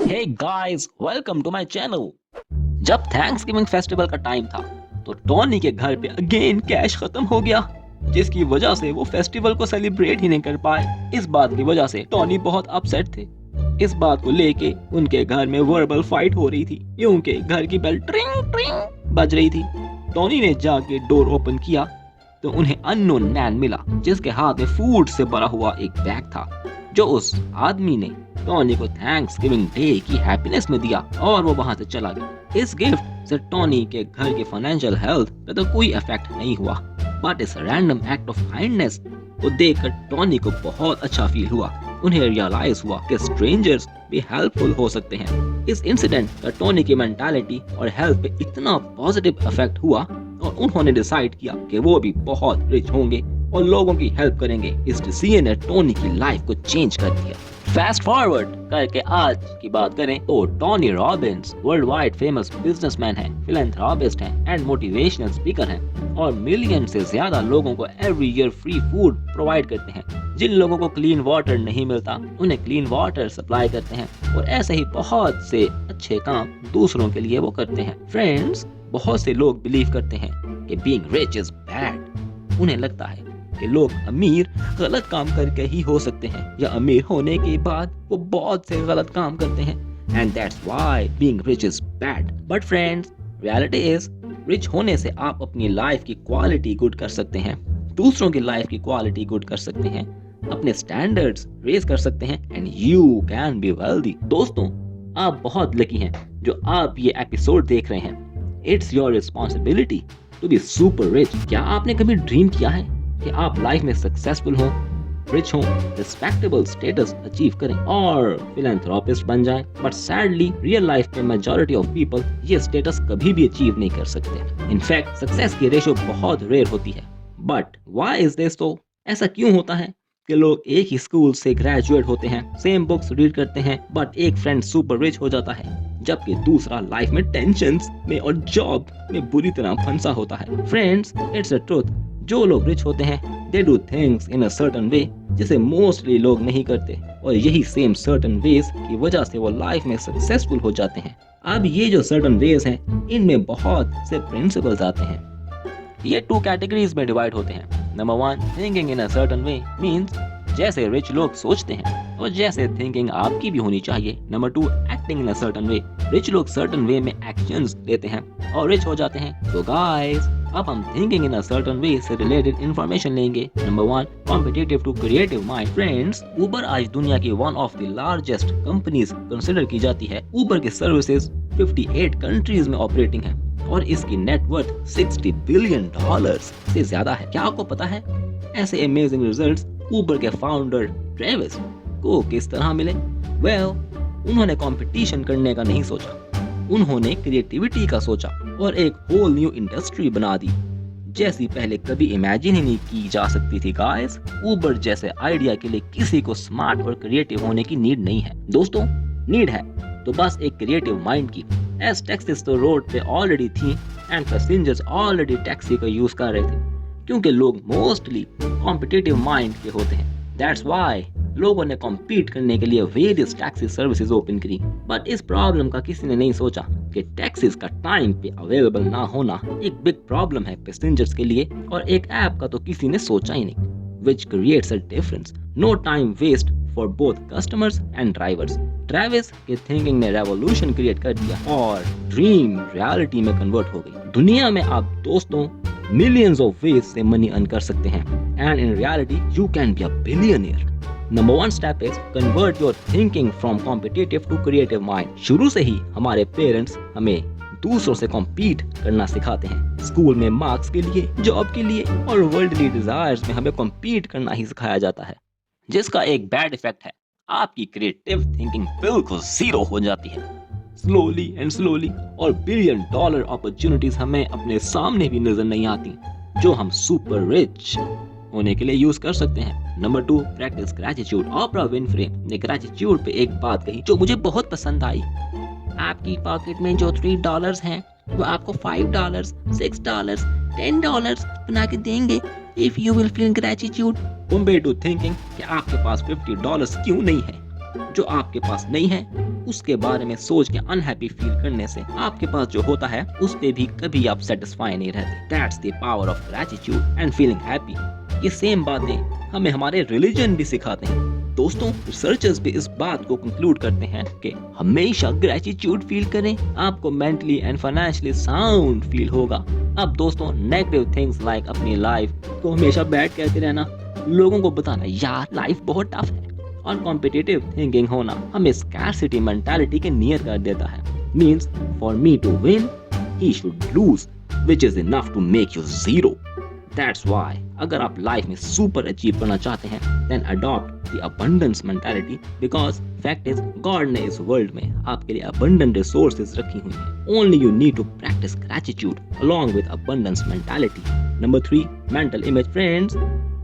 Hey guys, welcome to my channel. जब Thanksgiving festival का time था तो टॉनी के घर पे अगेन कैश खत्म हो गया, जिसकी वजह से वो फेस्टिवल को सेलिब्रेट ही नहीं कर पाए। इस बात की वजह से टॉनी बहुत अपसेट थे। इस बात को लेके उनके घर में वर्बल फाइट हो रही थी, क्योंकि घर की बेल ट्रिंग ट्रिंग बज रही थी। टॉनी ने जाके डोर ओपन किया तो उन्हें अननोन मैन मिला, जिसके हाथ में फूड से भरा हुआ एक बैग था, जो उस आदमी ने टॉनी को थैंक्स गिविंग डे की हैप्पीनेस में दिया और वो वहां से चला गया। इस गिफ्ट से टॉनी के घर की फाइनेंशियल हेल्थ पे तो कोई इफेक्ट नहीं हुआ, बट इस रैंडम एक्ट ऑफ काइंडनेस को देखकर टॉनी को बहुत अच्छा फील हुआ। उन्हें रियलाइज हुआ कि स्ट्रेंजर्स भी हेल्पफुल हो सकते हैं। इस इंसिडेंट का टॉनी की मेंटालिटी और हेल्थ पे इतना पॉजिटिव इफेक्ट हुआ और उन्होंने डिसाइड किया कि वो भी बहुत रिच होंगे और लोगों की हेल्प करेंगे। इस डिसीजन ने टॉनी की लाइफ को चेंज कर दिया। फास्ट फॉरवर्ड करके आज की बात करें तो Tony Robbins world wide famous businessman हैं, फिलैंथ्रोपिस्ट हैं एंड मोटिवेशनल स्पीकर हैं और मिलियन से ज्यादा लोगों को every year free food provide करते हैं। जिन लोगों को क्लीन वाटर नहीं मिलता उन्हें क्लीन वाटर सप्लाई करते हैं और ऐसे ही बहुत से अच्छे काम दूसरों के लिए वो करते हैं। फ्रेंड्स, बहुत से लोग बिलीव करते हैं कि बीइंग रिच इज बैड। उन्हें लगता है कि लोग अमीर गलत काम करके ही हो सकते हैं या अमीर होने के बाद वो बहुत से गलत काम करते हैं and that's why being rich is bad. But friends, reality is rich होने से आप अपनी लाइफ की क्वालिटी गुड कर सकते हैं, दूसरों की लाइफ की क्वालिटी गुड कर सकते हैं, अपने स्टैंडर्ड्स रेज कर सकते हैं and you can be wealthy. दोस्तों, आप बहुत लकी हैं जो आप ये एपिसोड देख रहे हैं। It's your responsibility to be super rich. क्या आपने कभी ड्रीम किया है कि आप लाइफ में सक्सेसफुल हो, रिच हो, रिस्पेक्टेबल स्टेटस अचीव करें और फिलैंथ्रोपिस्ट बन जाएं? बट सैडली रियल लाइफ में मेजॉरिटी ऑफ पीपल ये स्टेटस कभी भी अचीव नहीं कर सकते। इनफैक्ट सक्सेस की रेशो बहुत रेयर होती है। But why is this so? ऐसा क्यों होता है कि लोग एक ही स्कूल से ग्रेजुएट होते हैं, सेम बुक्स रीड करते हैं, बट एक फ्रेंड सुपर रिच हो जाता है जबकि दूसरा लाइफ में टेंशन्स में और जॉब में बुरी तरह फंसा होता है? Friends, it's a truth. जो लोग रिच होते हैं they do things in a certain वे जिसे मोस्टली लोग नहीं करते और यही सेम सर्टेन वेज की वजह से वो लाइफ में सक्सेसफुल हो जाते हैं। अब ये जो सर्टेन वेज हैं इनमें बहुत से प्रिंसिपल्स आते हैं। ये 2 कैटेगरीज में डिवाइड होते हैं। Number 1, thinking in a certain way means जैसे रिच लोग सोचते हैं और जैसे थिंकिंग आपकी भी होनी चाहिए। Number 2, acting in a certain way. Rich लोग सर्टेन वे में एक्शंस लेते हैं और रिच हो जाते हैं। तो गाइस, अब हम thinking in a certain way से रिलेटेड इंफॉर्मेशन लेंगे। Number 1, competitive to creative mind. Friends, Uber आज दुनिया की one of the largest companies consider की जाती है। उबर की सर्विसेज 58 कंट्रीज में ऑपरेटिंग है और इसकी नेटवर्थ $60 बिलियन से ज्यादा है। क्या आपको पता है ऐसे अमेजिंग रिजल्ट्स उबर के फाउंडर ट्रेविस को किस तरह मिले? वेल, उन्होंने कंपटीशन करने का नहीं सोचा, उन्होंने क्रिएटिविटी का सोचा और एक होल न्यू इंडस्ट्री बना दी जैसी पहले कभी इमेजिन ही नहीं की जा सकती थी। गाइस, उबर जैसे आइडिया के लिए किसी को स्मार्ट और क्रिएटिव होने की नीड नहीं है। दोस्तों, नीड है तो बस एक क्रिएटिव माइंड की। एज टैक्सीज तो रोड पे ऑलरेडी थी एंड पैसेंजर्स ऑलरेडी टैक्सी का यूज कर रहे थे, क्योंकि लोग मोस्टली कॉम्पिटिटिव माइंड के होते हैं। दैट्स व्हाई लोगों ने कॉम्पीट करने के लिए वेरियस टैक्सी सर्विसेज ओपन करी। बट इस प्रॉब्लम का किसी ने नहीं सोचा कि टैक्सीज का टाइम पे अवेलेबल ना होना एक बिग प्रॉब्लम है पैसेंजर्स के लिए, और एक ऐप का तो किसी ने सोचा ही नहीं, which creates a difference. No time waste for both customers and drivers. Travis के थिंकिंग ने रेवोल्यूशन क्रिएट कर दिया और ड्रीम रियलिटी में कन्वर्ट हो गई। दुनिया में आप दोस्तों मिलियंस ऑफ वेज से मनी अर्न कर सकते हैं and in reality you can be a billionaire. Number 1 step is convert your thinking from competitive to creative mind. शुरू से ही हमारे पेरेंट्स हमें दूसरों से कॉम्पीट करना सिखाते हैं। स्कूल में मार्क्स के लिए, जॉब के लिए और वर्ल्डली डिजायर्स में हमें कॉम्पीट करना ही सिखाया जाता है, जिसका एक बैड इफेक्ट है आपकी क्रिएटिव थिंकिंग बिल्कुल जीरो हो जाती है स्लोली एंड स्लोली, और बिलियन डॉलर अपॉर्चुनिटीज हमें अपने सामने भी नजर नहीं आती जो हम सुपर रिच होने के लिए यूज कर सकते हैं। Number 2, practice gratitude. Oprah Winfrey ने ग्रेटिट्यूड पे एक बात कही जो मुझे बहुत पसंद आई। आपकी पॉकेट में जो $3 हैं वो आपको $5, $6, $10 बना के देंगे if you will feel gratitude compared to thinking कि आपके पास $50 क्यों नहीं है। जो आपके पास नहीं है उसके बारे में सोच के अनहैप्पी फील करने से आपके पास जो होता है उस पे भी कभी आप सेटिस्फाई नहीं रहते। That's the power of gratitude and feeling happy. ये सेम बातें हमें हमारे रिलीजन भी सिखाते हैं। दोस्तों, रिसर्चर्स भी इस बात को कंक्लूड करते हैं कि हमेशा ग्रेटिट्यूड फील करें, आपको mentally and financially sound feel होगा। अब दोस्तों, नेगेटिव थिंग्स लाइक अपनी लाइफ को हमेशा बैड कहते रहना, लोगों को बताना यार लाइफ बहुत टफ है, और कॉम्पिटिटिव थिंकिंग होना हमें स्कैरसिटी मेंटालिटी के नियर कर देता है। Means for me to win he should lose which is enough to make you zero. That's why अगर आप लाइफ में सुपर अचीव करना चाहते हैं then adopt the abundance mentality, because fact is God ने इस वर्ल्ड में आपके लिए अबंडेंट रिसोर्सेज रखी हुई हैं। Only you need to practise gratitude along with abundance mentality. Number 3, mental image. Friends,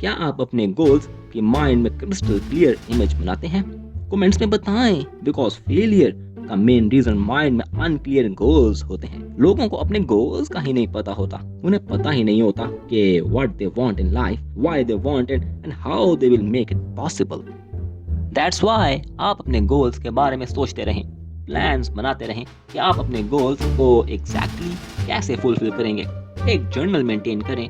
क्या आप अपने गोल्स की माइंड में क्रिस्टल क्लियर इमेज बनाते हैं? कमेंट्स में बताएं, बिकॉज फेलियर का मेन रीजन माइंड में अनक्लियर गोल्स होते हैं। लोगों को अपने गोल्स का ही नहीं पता होता, उन्हें पता ही नहीं होता कि what they want in life, why they want it and how they will make it possible. That's why आप अपने गोल्स के बारे में सोचते रहें, प्लान्स बनाते रहें कि आप अपने गोल्स को एग्जैक्टली कैसे फुलफिल करेंगे। एक जर्नल मेंटेन करें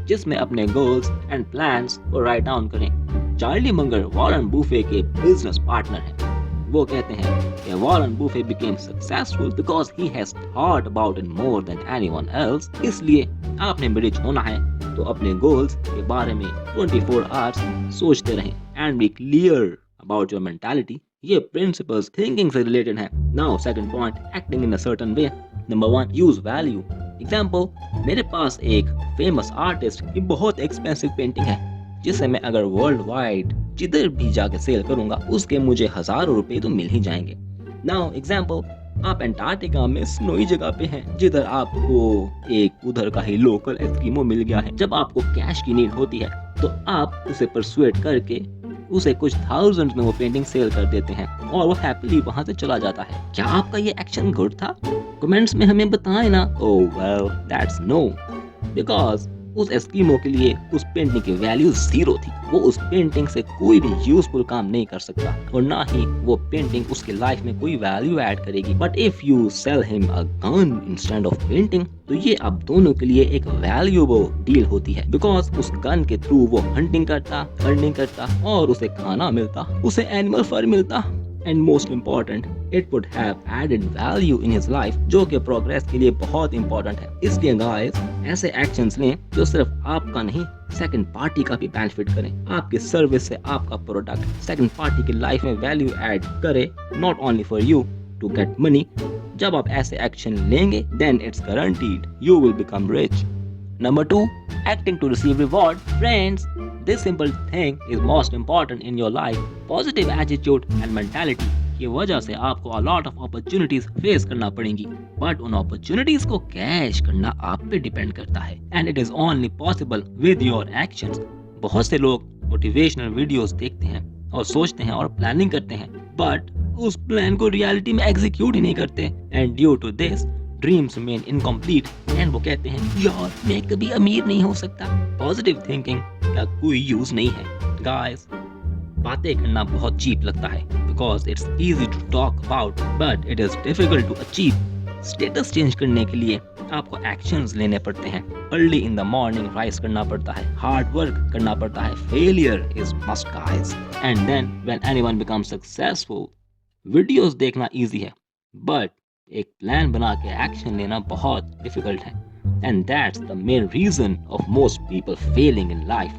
जिसमें अपने गोल्स एंड प्लान्स को राइट डाउन करें। चार्ली मंगर वॉरेन बुफे के बिजनेस पार्टनर हैं। वो कहते हैं कि Warren Buffett became successful because he has thought about it more than anyone else। इसलिए आपने रिच होना है तो अपने गोल्स के बारे में 24 आवर्स सोचते रहें and be clear about your mentality. ये प्रिंसिपल्स थिंकिंग से रिलेटेड हैं। Now second point, acting in a certain way. Number 1, use value. Example, मेरे पास एक फेमस आर्टिस्ट की बहुत एक्सपेंसिव पेंटिंग है जिसे मैं अगर वर्ल्ड वाइड जिधर भी जाके सेल करूंगा उसके मुझे हजारों रुपए तो मिल ही जाएंगे। नाउ एग्जाम्पल, आप अंटार्कटिका में स्नोई जगह पे हैं जिधर आपको एक उधर का ही लोकल एस्किमो मिल गया है। जब आपको कैश की नीड होती है तो आप उसे परसुएट करके उसे कुछ थाउजेंड में वो पेंटिंग सेल कर देते हैं और वो हैप्पीली वहां से चला जाता है। क्या आपका ये एक्शन गुड था? कमेंट्स में हमें बताएं ना। Oh well, that's no, because उस एस्किमो के लिए उस पेंटिंग की वैल्यू 0 थी। वो उस पेंटिंग से कोई भी यूजफुल काम नहीं कर सकता और ना ही वो पेंटिंग उसकी लाइफ में कोई वैल्यू ऐड करेगी। But if you cell him a gun instead of painting तो ये आप दोनों के लिए एक वैल्यूएबल डील होती है, बिकॉज उस गन के थ्रू वो हंटिंग करता, अर्निंग करता और उसे खाना मिलता, उसे एनिमल फर मिलता and most important it would have added value in his life, जो कि प्रोग्रेस के लिए बहुत इंपॉर्टेंट है। इसलिए गाइस, ऐसे एक्शंस लें जो सिर्फ आपका नहीं सेकंड पार्टी का भी बेनिफिट करें। आपकी सर्विस से आपका प्रोडक्ट सेकंड पार्टी की लाइफ में वैल्यू ऐड करे, not only for you to get money. जब आप ऐसे एक्शन लेंगे then it's guaranteed you will become rich. Number 2, acting to receive reward. Friends, this simple thing is most important in your life. Positive attitude and mentality की वजह से आपको a lot of opportunities face करना पड़ेंगी, but उन opportunities को cash करना आप पे डिपेंड करता है and it is only possible with your actions. बहुत से लोग motivational videos देखते हैं और सोचते हैं और प्लानिंग करते हैं, but उस प्लान को रियलिटी में एग्जीक्यूट ही नहीं करते and due to this dreams remain incomplete and वो कहते हैं यार मैं कभी अमीर नहीं हो सकता। पॉजिटिव थिंकिंग का कोई यूज नहीं है गाइस। बातें करना बहुत चीप लगता है because it's easy to talk about but it is difficult to achieve. Status change करने के लिए आपको एक्शंस लेने पड़ते हैं। Early in the morning rise करना पड़ता है, हार्ड वर्क करना पड़ता है। Failure is must guys and then when anyone becomes successful. Videos देखना इजी है बट एक प्लान बना के एक्शन लेना बहुत डिफिकल्ट है and that's the main reason of most people failing in life.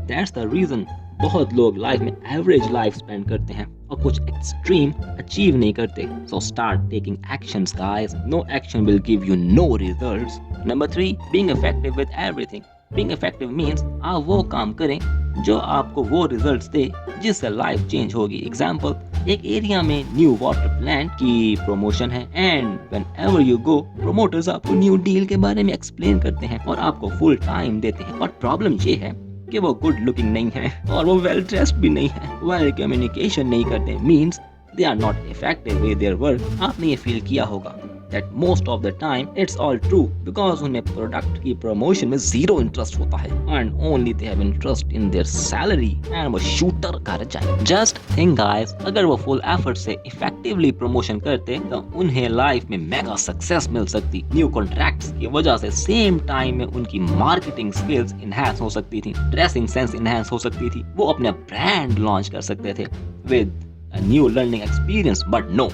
That's the reason बहुत लोग लाइफ में एवरेज लाइफ स्पेंड करते हैं और कुछ एक्सट्रीम अचीव नहीं करते। So start taking actions guys, no action will give you no results. Number 3, being effective with everything. Being effective means आप वो काम करें जो आपको वो रिजल्ट्स दे जिससे लाइफ चेंज होगी। एग्जांपल, एक एरिया में न्यू वाटर प्लांट की प्रमोशन है and whenever you go promoters आपको न्यू डील के बारे में एक्सप्लेन करते हैं और आपको फुल टाइम देते हैं। और प्रॉब्लम ये है कि वो गुड लुकिंग नहीं है और वो वेल ड्रेस्ड भी नहीं है, वेल कम्युनिकेशन नहीं करते, means they are not effective with their work. आपने ये फील किया होगा that most of the time it's all true because उन्हें प्रोडक्ट की प्रमोशन में जीरो इंटरेस्ट होता है and only they have interest in their salary and वो शूटर कर जाए। Just think guys, अगर वो फुल एफर्ट से इफेक्टिवली प्रमोशन करते तो उन्हें लाइफ में मेगा सक्सेस मिल सकती, न्यू कॉन्ट्रैक्ट्स की वजह से सेम टाइम में उनकी मार्केटिंग स्किल्स इनहैंस हो सकती थी, ड्रेसिंग सेंस इनहैंस हो सकती थी, वो अपना ब्रांड लॉन्च कर सकते थे with a new learning experience, but no,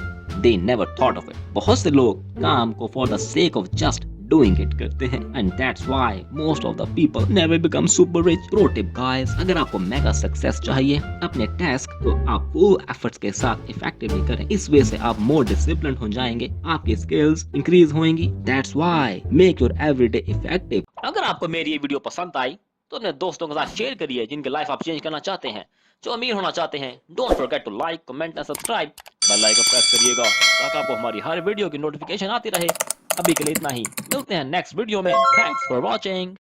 they never thought of it. बहुत से लोग काम को for the sake of just doing it करते हैं and that's why most of the people never become super rich. Pro tip guys, अगर आपको mega success चाहिए अपने टास्क को आप फुल एफर्ट्स के साथ इफेक्टिवली करें, इस वे से आप मोर डिसिप्लिन हो जाएंगे, आपकी स्किल्स इंक्रीज होंगी। That's why make your everyday effective. अगर आपको मेरी ये वीडियो पसंद आई तो अपने दोस्तों के साथ शेयर करिए जिनकी लाइफ आप चेंज करना चाहते हैं, जो अमीर होना चाहते हैं। Don't forget to like, comment and subscribe, bell icon press करिएगा ताकि आपको हमारी हर वीडियो की नोटिफिकेशन आती रहे। अभी के लिए इतना ही, मिलते हैं नेक्स्ट वीडियो में। Thanks for watching.